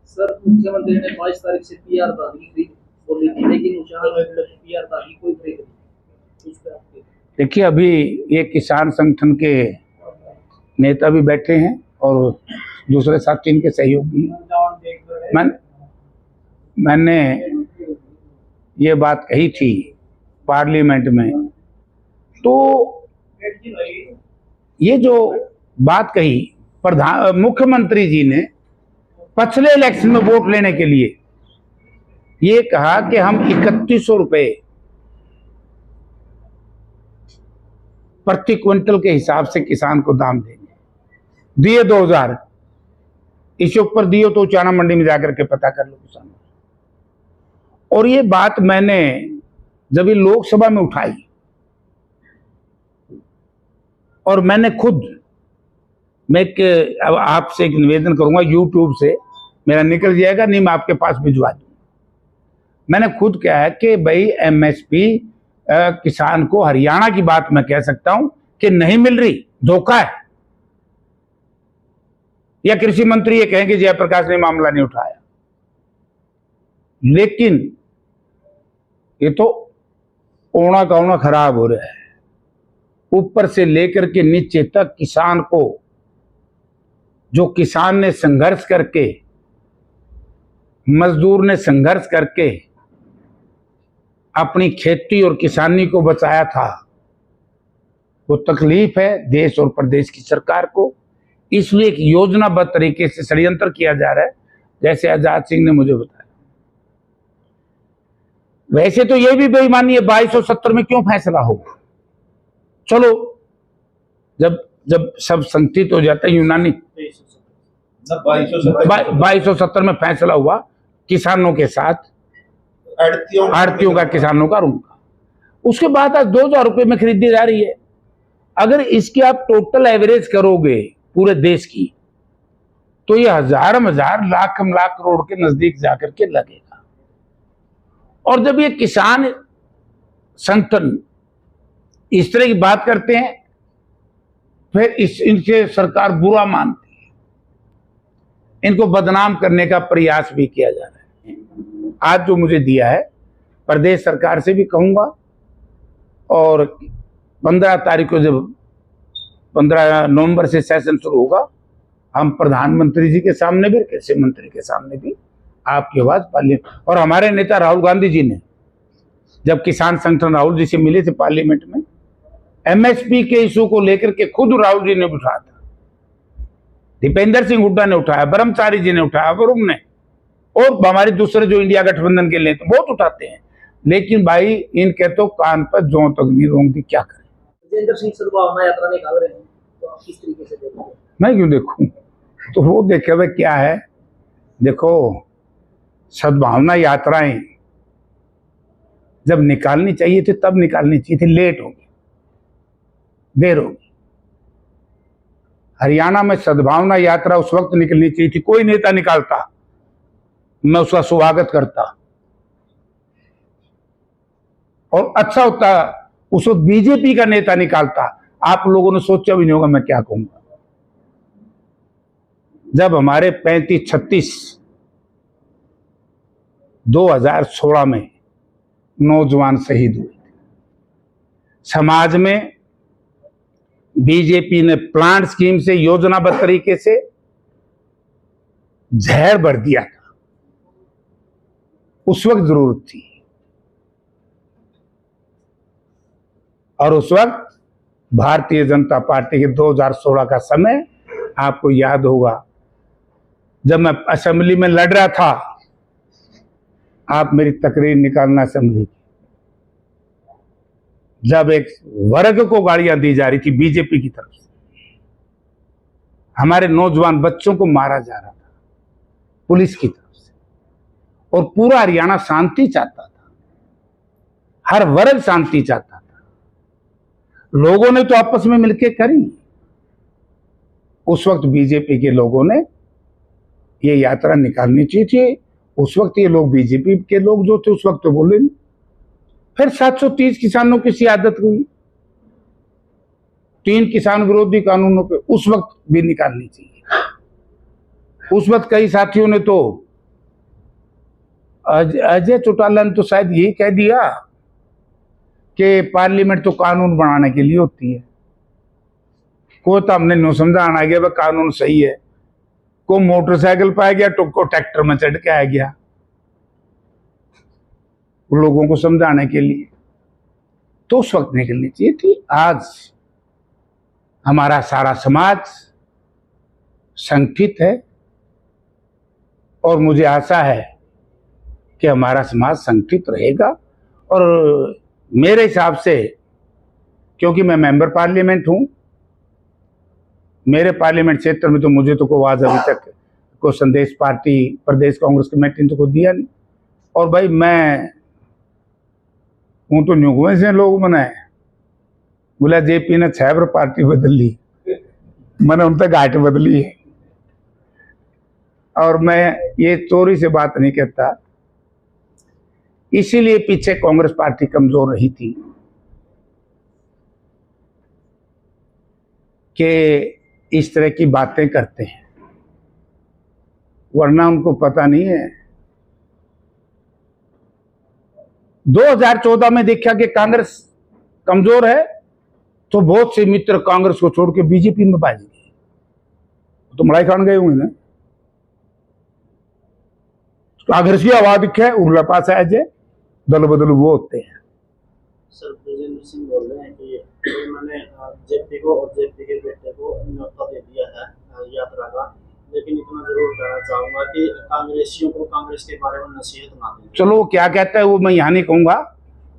Sir मुख्यमंत्री ने 22 तारीख से पीआर दागी खरीद बोली थी, लेकिन पीआर दागी कोई खरीद नहीं। देखिए, अभी ये किसान संगठन के नेता भी बैठे हैं और दूसरे साथी इनके सहयोगी हैं। मैंने ये बात कही थी पार्लियामेंट में, तो ये जो बात कही मुख्यमंत्री जी ने पिछले इलेक्शन में वोट लेने के लिए ये कहा कि हम 3100 रुपए प्रति क्विंटल के हिसाब से किसान को दाम देंगे। दिए 2000, इसके ऊपर दिए तो चाना मंडी में जाकर के पता कर लो किसानों। और ये बात मैंने जब ये लोकसभा में उठाई और मैंने खुद, मैं आपसे एक निवेदन करूंगा, यूट्यूब से मेरा निकल जाएगा, नहीं मैं आपके पास भिजवा दूंगा। मैंने खुद कहा है कि भाई एमएसपी किसान को, हरियाणा की बात मैं कह सकता हूं कि नहीं मिल रही, धोखा है। या कृषि मंत्री ये कहेंगे जयप्रकाश ने मामला नहीं उठाया, लेकिन ये तो ओना कौना खराब हो रहा है। ऊपर से लेकर के नीचे तक किसान को, जो किसान ने संघर्ष करके, मजदूर ने संघर्ष करके अपनी खेती और किसानी को बचाया था, वो तकलीफ है देश और प्रदेश की सरकार को। इसलिए एक योजनाबद्ध तरीके से षड्यंत्र किया जा रहा है, जैसे आजाद सिंह ने मुझे बताया। वैसे तो ये भी बेईमानी है, 2270 में क्यों फैसला होगा? चलो, जब सब संगठित हो जाता है, यूनानी 2270 में फैसला हुआ किसानों के साथ, आड़तियों का, किसानों का, रूम का। उसके बाद आज 2000 रुपए में खरीदी जा रही है। अगर इसकी आप टोटल एवरेज करोगे पूरे देश की, तो ये हजार लाख करोड़ के नजदीक जाकर के लगेगा। और जब ये किसान संगठन इस तरह की बात करते हैं, फिर इनसे सरकार बुरा मानती है, इनको बदनाम करने का प्रयास भी किया जा रहा है। आज जो मुझे दिया है, प्रदेश सरकार से भी कहूंगा, और 15 तारीख को जब 15 नवंबर से सेशन शुरू होगा, हम प्रधानमंत्री जी के सामने भी, कृषि मंत्री के सामने भी आपकी आवाज पार्लियामेंट। और हमारे नेता राहुल गांधी जी ने, जब किसान संगठन राहुल जी से मिले थे पार्लियामेंट में, एमएसपी के इशू को लेकर के खुद राहुल जी ने उठाया था, दीपेंद्र सिंह हुड्डा ने उठाया, ब्रह्मचारी जी ने उठाया, वरुण ने, और हमारे दूसरे जो इंडिया गठबंधन के लिए तो बहुत उठाते हैं। लेकिन भाई इनके तो कान पर जो तक नहीं रोंगती, क्या करें? विजेंद्र सिंह सद्भावना यात्रा निकाल रहे हैं, तो आप किस तरीके से देखोगे? मैं क्यों देखूं? तो वो देखे हुए क्या है। देखो, सद्भावना यात्राएं जब निकालनी चाहिए थी तब निकालनी चाहिए थी, लेट होगी, देर होगी। हरियाणा में सद्भावना यात्रा उस वक्त निकलनी चाहिए थी। कोई नेता निकालता, मैं उसका स्वागत करता, और अच्छा होता उस वक्त बीजेपी का नेता निकालता। आप लोगों ने सोचा भी नहीं होगा मैं क्या कहूंगा। जब हमारे 35-36 2016 में नौजवान शहीद हुए, समाज में बीजेपी ने प्लांट स्कीम से, योजनाबद्ध तरीके से जहर भर दिया था। उस वक्त जरूरत थी, और उस वक्त भारतीय जनता पार्टी के 2016 का समय आपको याद होगा, जब मैं असेंबली में लड़ रहा था, आप मेरी तकरीर निकालना असेंबली की, जब एक वर्ग को गालियां दी जा रही थी बीजेपी की तरफ से, हमारे नौजवान बच्चों को मारा जा रहा था पुलिस की तरफ से, और पूरा हरियाणा शांति चाहता था, हर वर्ग शांति चाहता था। लोगों ने तो आपस में मिलकर करी। उस वक्त बीजेपी के लोगों ने ये यात्रा निकालनी चाहिए थी। उस वक्त ये लोग, बीजेपी के लोग जो थे, उस वक्त तो बोले नहीं। फिर 730 किसानों की सियादत हुई, 3 किसान विरोधी कानूनों पे, उस वक्त भी निकालनी चाहिए। उस वक्त कई साथियों ने तो अजय चौटाला ने तो शायद यही कह दिया कि पार्लियामेंट तो कानून बनाने के लिए होती है। को तो हमने नो समझाना गया वह कानून सही है, को मोटरसाइकिल पे आ गया तो को ट्रैक्टर में चढ़ के आ गया लोगों को समझाने के लिए। तो उस वक्त निकलनी चाहिए थी। आज हमारा सारा समाज संगठित है और मुझे आशा है कि हमारा समाज संगठित रहेगा। और मेरे हिसाब से, क्योंकि मैं मेंबर पार्लियामेंट हूं, मेरे पार्लियामेंट क्षेत्र में तो मुझे तो कोई आवाज अभी तक को संदेश पार्टी प्रदेश कांग्रेस कमेटी ने तो कोई दिया नहीं। और भाई मैं हूं तो न्यूकुएं से लोग मनाए बोला जेपी ने 6 बार पार्टी बदल ली, मैंने उन तक घाट बदली है। और मैं ये चोरी से बात नहीं कहता, इसीलिए पीछे कांग्रेस पार्टी कमजोर रही थी कि इस तरह की बातें करते हैं, वरना उनको पता नहीं है। 2014 में देखा कि कांग्रेस कमजोर है तो बहुत से मित्र कांग्रेस को छोड़ के बीजेपी में भाग गए, तो मलाई खान गए हुए ना। कांग्रेस की आवाज दिखे उर्ला पास है अजय दल बदल वो होते हैं। सर ब्रजेंद्र सिंह बोल रहे हैं कि मैंने जेपी को और जेपी के बेटे को न्योता दे दिया है यात्रा का, लेकिन इतना जरूर कहना चाहूंगा कि कांग्रेसियों को कांग्रेस के बारे में नसीहत ना दें। चलो वो क्या कहता है वो मैं यहाँ नहीं कहूंगा,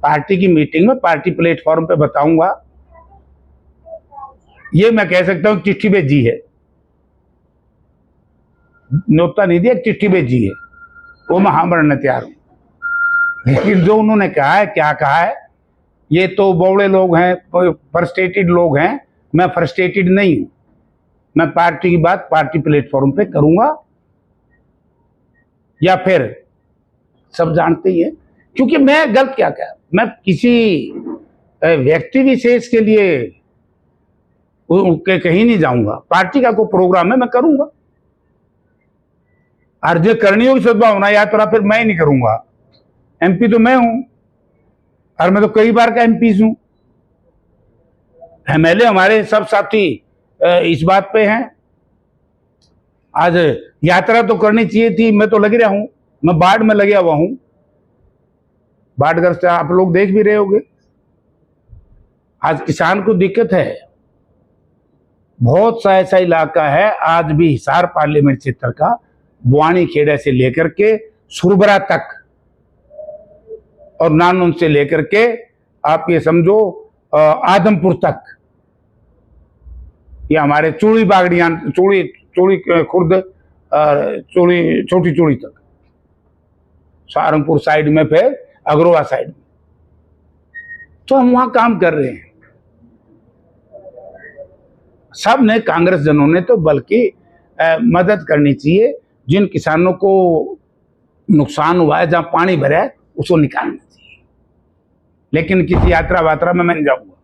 पार्टी की मीटिंग में पार्टी प्लेटफॉर्म पे बताऊंगा। ये मैं कह सकता हूँ चिट्ठी भेजी है, न्योता नहीं दिया, चिट्ठी भेजी है, वो मैं हाँ बढ़ने तैयार हूं। लेकिन जो उन्होंने कहा है, क्या कहा है, ये तो बौड़े लोग हैं, फ्रस्ट्रेटेड लोग हैं, मैं फ्रस्ट्रेटेड नहीं हूं। मैं पार्टी की बात पार्टी प्लेटफॉर्म पे करूंगा, या फिर सब जानते ही हैं। क्योंकि मैं गलत क्या कहा, मैं किसी व्यक्ति विशेष के लिए कहीं नहीं जाऊंगा। पार्टी का कोई प्रोग्राम है मैं करूंगा, और जो करनी होगी सद्भावना यात्रा फिर मैं ही नहीं करूंगा। एमपी तो मैं हूं और मैं तो कई बार का एमपी हूं। एमएलए हमारे सब साथी इस बात पे हैं। आज यात्रा तो करनी चाहिए थी, मैं तो लग रहा हूं, मैं बाढ़ में लगा हुआ हूं, बाढ़ग्रस्त आप लोग देख भी रहे होंगे। आज किसान को दिक्कत है, बहुत सा ऐसा इलाका है आज भी हिसार पार्लियामेंट क्षेत्र का, बुआनी खेड़ा से लेकर के सुरबरा तक और नानून से लेकर के आप ये समझो आदमपुर तक, ये हमारे चूड़ी बागड़ियां, चूड़ी खुर्द, चूड़ी छोटी चूड़ी तक, सहारनपुर साइड में, फिर अग्रोवा साइड में, तो हम वहां काम कर रहे हैं। सब ने, कांग्रेस जनों ने तो बल्कि मदद करनी चाहिए। जिन किसानों को नुकसान हुआ है, जहां पानी भरा है, उसको निकालना चाहिए। लेकिन किसी यात्रा वात्रा में मैं नहीं जाऊंगा।